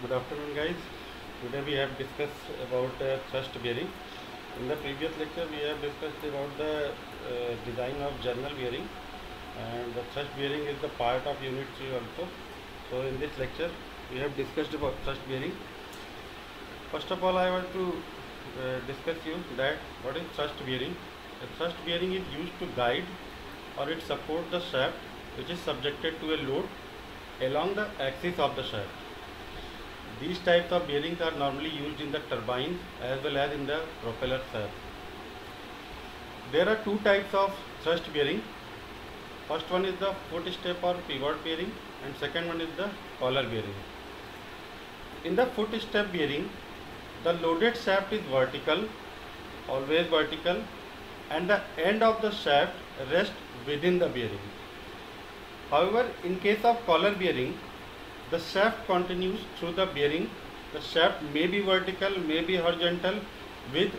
Good afternoon, guys. Today we have discussed about thrust bearing. In the previous lecture we have discussed about the design of journal bearing, and the thrust bearing is the part of unit 3 also. So in this lecture we have discussed about thrust bearing. First of all, I want to discuss you that what is thrust bearing. The thrust bearing is used to guide or it support the shaft which is subjected to a load along the axis of the shaft. These types of bearings are normally used in the turbines as well as in the propeller shaft. There are two types of thrust bearing. First one is the foot step or pivot bearing, and second one is the collar bearing. In the foot step bearing, the loaded shaft is vertical, always vertical, and the end of the shaft rests within the bearing. However, in case of collar bearing, the shaft continues through the bearing. The shaft may be vertical, may be horizontal with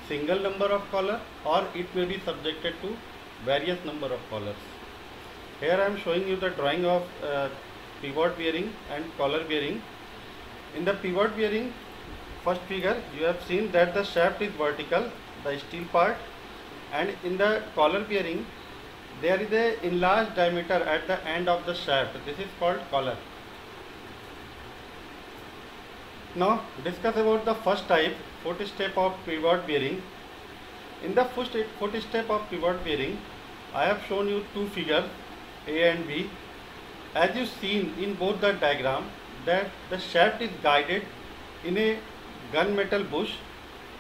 single number of collar, or it may be subjected to various number of collars. Here I am showing you the drawing of pivot bearing and collar bearing. In the pivot bearing, first figure, you have seen that the shaft is vertical, the steel part, and in the collar bearing there is a enlarged diameter at the end of the shaft. This is called collar. Now discuss about the first type, foot step of pivot bearing. In the foot step of pivot bearing, I have shown you two figures, A and B. As you seen in both the diagram, that the shaft is guided in a gunmetal bush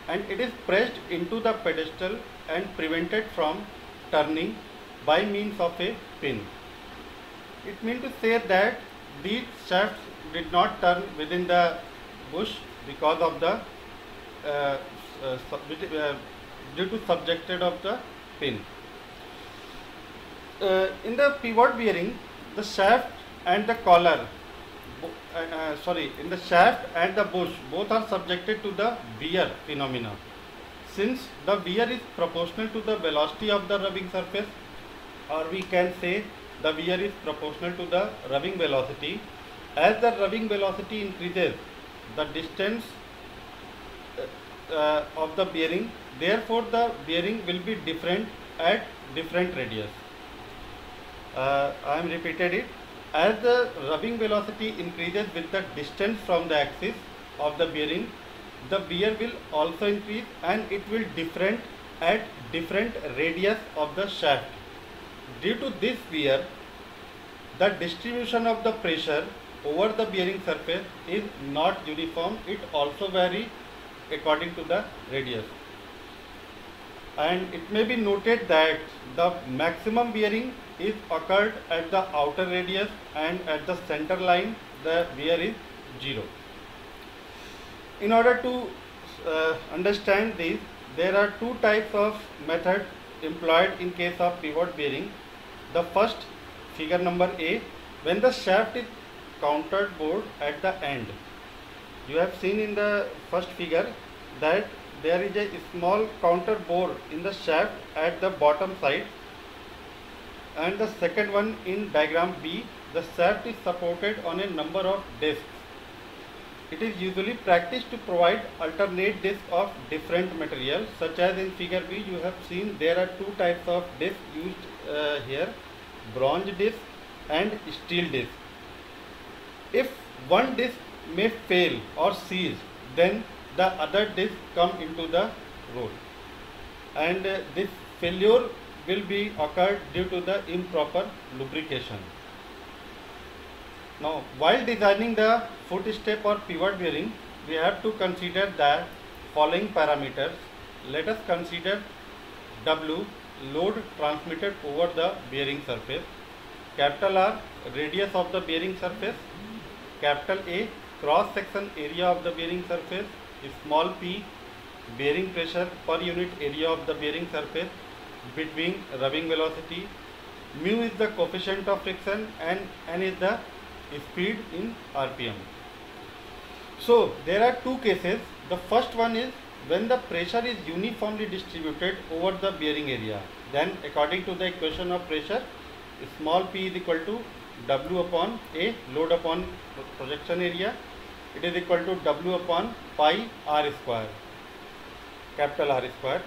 and it is pressed into the pedestal and prevented from turning by means of a pin. It means to say that these shafts did not turn within the bush because of the due to subjected of the pin. In the pivot bearing, the shaft and the collar, in the shaft and the bush both are subjected to the wear phenomena. Since the wear is proportional to the velocity of the rubbing surface, or we can say the wear is proportional to the rubbing velocity. As the rubbing velocity increases, the distance of the bearing, therefore the bearing will be different at different radius. I am repeated it. As the rubbing velocity increases with the distance from the axis of the bearing, the wear will also increase and it will different at different radius of the shaft. Due to this wear, the distribution of the pressure over the bearing surface is not uniform. It also varies according to the radius. And it may be noted that the maximum bearing is occurred at the outer radius, and at the center line the wear is 0. In order to understand this, there are two types of method employed in case of pivot bearing. The first, figure number A, when the shaft is countered bored at the end. You have seen in the first figure that there is a small counter bore in the shaft at the bottom side, and the second one in diagram B, the shaft is supported on a number of discs. It is usually practiced to provide alternate discs of different material, such as in figure B you have seen there are two types of discs used here, bronze disc and steel disc. If one disc may fail or seize, then the other disc come into the role, and this failure will be occurred due to the improper lubrication. Now, while designing the foot step or pivot bearing, we have to consider the following parameters. Let us consider W, load transmitted over the bearing surface, capital R, radius of the bearing surface, capital A, cross section area of the bearing surface, small p, bearing pressure per unit area of the bearing surface between rubbing velocity, mu is the coefficient of friction, and n is the speed in RPM. So there are two cases. The first one is when the pressure is uniformly distributed over the bearing area. Then according to the equation of pressure, small p is equal to W upon A, load upon projection area, it is equal to W upon pi R square, capital R square,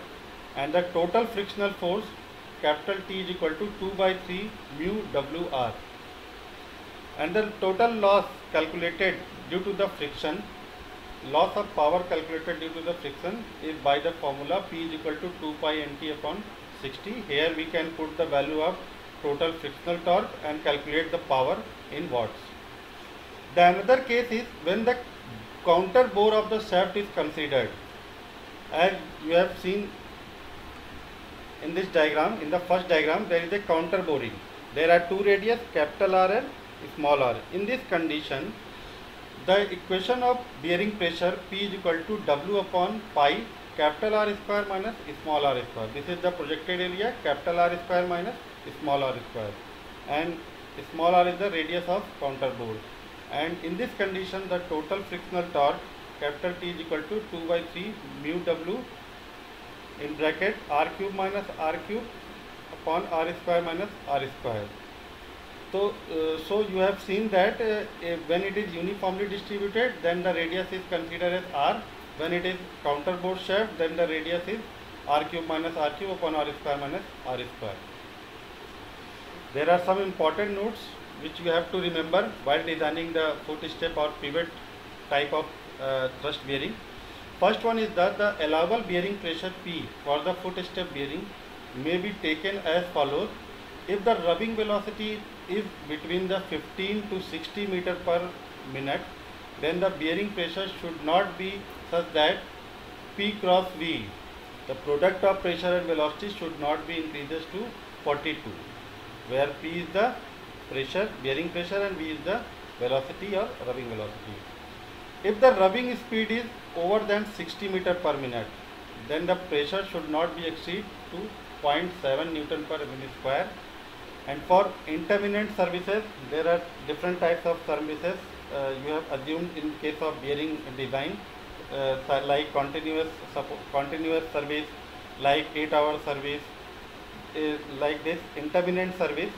and the total frictional force capital T is equal to 2 by 3 mu WR, and the total loss calculated due to the friction, loss of power calculated due to the friction is by the formula P is equal to 2 pi nt upon 60. Here we can put the value of total frictional torque and calculate the power in watts. The another case is when the counter bore of the shaft is considered. As you have seen in this diagram, in the first diagram, there is a counter boring. There are two radius, capital R and small r. In this condition, the equation of bearing pressure P is equal to W upon pi capital R square minus small r square. This is the projected area, capital R square minus small r square, and small r is the radius of counter bore. And in this condition, the total frictional torque capital T is equal to 2 by 3 mu W in bracket R cube minus R cube upon R square minus R square. So you have seen that when it is uniformly distributed, then the radius is considered as R. When it is counter bore shaft, then the radius is R cube minus R cube upon R square minus R square. There are some important notes which you have to remember while designing the foot step or pivot type of thrust bearing. First one is that the allowable bearing pressure P for the foot step bearing may be taken as follows. If the rubbing velocity is between the 15 to 60 meter per minute, then the bearing pressure should not be such that P cross V, the product of pressure and velocity, should not be increases to 42, where P is the pressure, bearing pressure, and V is the velocity or rubbing velocity. If the rubbing speed is over than 60 meter per minute, then the pressure should not be exceed to 0.7 Newton per minute square. And for intermittent services, there are different types of services you have assumed in case of bearing design, like continuous service, like 8-hour service, like this intermittent service.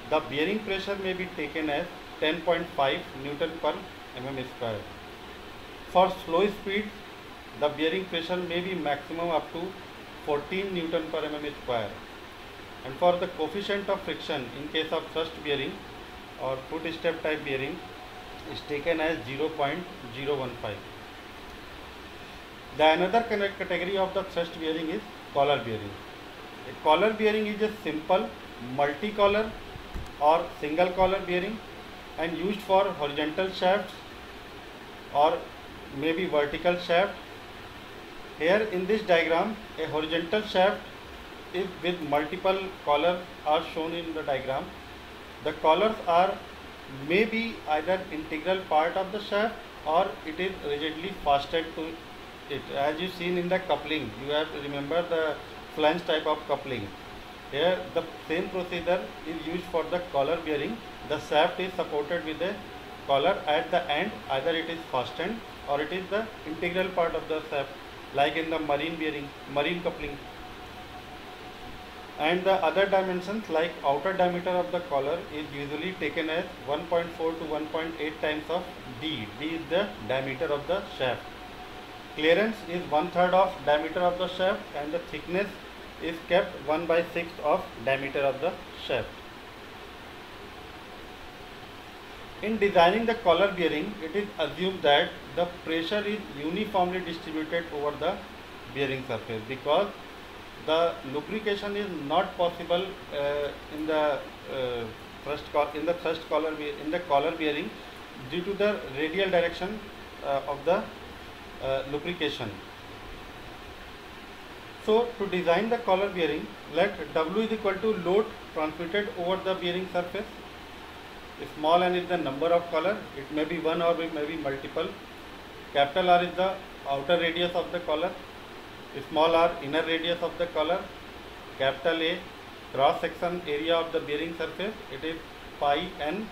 The bearing pressure may be taken as 10.5 Newton per mm square. For slow speed, the bearing pressure may be maximum up to 14 Newton per mm square. And for the coefficient of friction in case of thrust bearing or foot step type bearing is taken as 0.015. The another category of the thrust bearing is collar bearing. A collar bearing is a simple multi-collar or single collar bearing and used for horizontal shafts or maybe vertical shaft. Here in this diagram, a horizontal shaft is with multiple collars are shown in the diagram. The collars are maybe either integral part of the shaft or it is rigidly fastened to it. As you seen in the coupling, you have to remember the flange type of coupling. Here the same procedure is used for the collar bearing. The shaft is supported with a collar at the end, either it is fastened or it is the integral part of the shaft, like in the marine bearing, marine coupling. And the other dimensions like outer diameter of the collar is usually taken as 1.4 to 1.8 times of D. D is the diameter of the shaft. Clearance is 1/3 of diameter of the shaft and the thickness is kept 1/6 of diameter of the shaft. In designing the collar bearing, it is assumed that the pressure is uniformly distributed over the bearing surface because the lubrication is not possible in the collar bearing due to the radial direction of the lubrication. So to design the collar bearing, let W is equal to load transmitted over the bearing surface. Small n is the number of collar. It may be one or it may be multiple. Capital R is the outer radius of the collar. Small r inner radius of the collar. Capital A cross section area of the bearing surface. It is pi n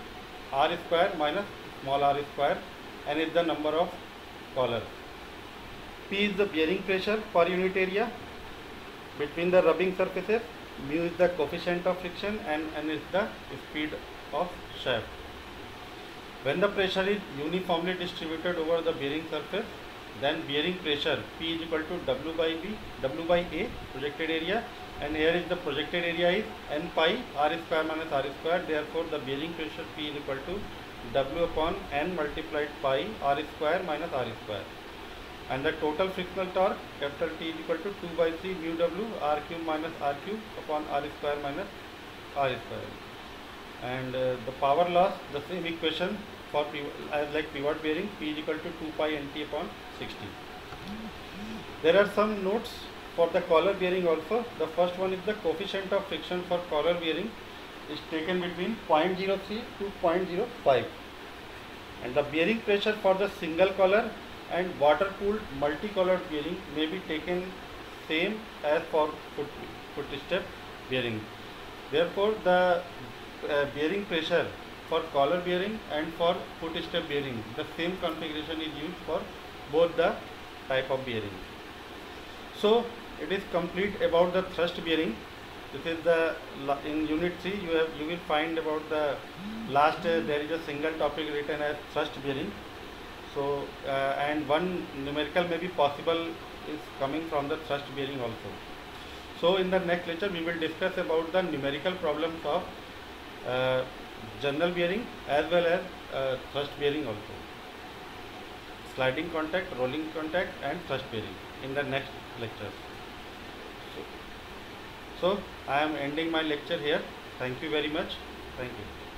r square minus small r square. N is the number of collars. P is the bearing pressure per unit area between the rubbing surfaces. Mu is the coefficient of friction and N is the speed of shaft. When the pressure is uniformly distributed over the bearing surface, then bearing pressure P is equal to W by A, projected area, and here is the projected area is N pi R square minus R square. Therefore, the bearing pressure P is equal to W upon N multiplied pi R square minus R square. And the total frictional torque capital T is equal to 2 by 3 mu W R cube minus R cube upon R square minus R square. And the power loss, the same equation for as like pivot bearing, P is equal to 2 pi nt upon 60. There are some notes for the collar bearing also. The first one is the coefficient of friction for collar bearing is taken between 0.03 to 0.05, and the bearing pressure for the single collar and water cooled multi-colored bearing may be taken same as for foot step bearing. Therefore, the bearing pressure for collar bearing and for foot step bearing, the same configuration is used for both the type of bearing. So it is complete about the thrust bearing. This is the in unit 3 you will find about the last there is a single topic written as thrust bearing. So and one numerical may be possible is coming from the thrust bearing also. So in the next lecture we will discuss about the numerical problems of general bearing as well as thrust bearing also. Sliding contact, rolling contact and thrust bearing in the next lecture. So I am ending my lecture here. Thank you very much. Thank you.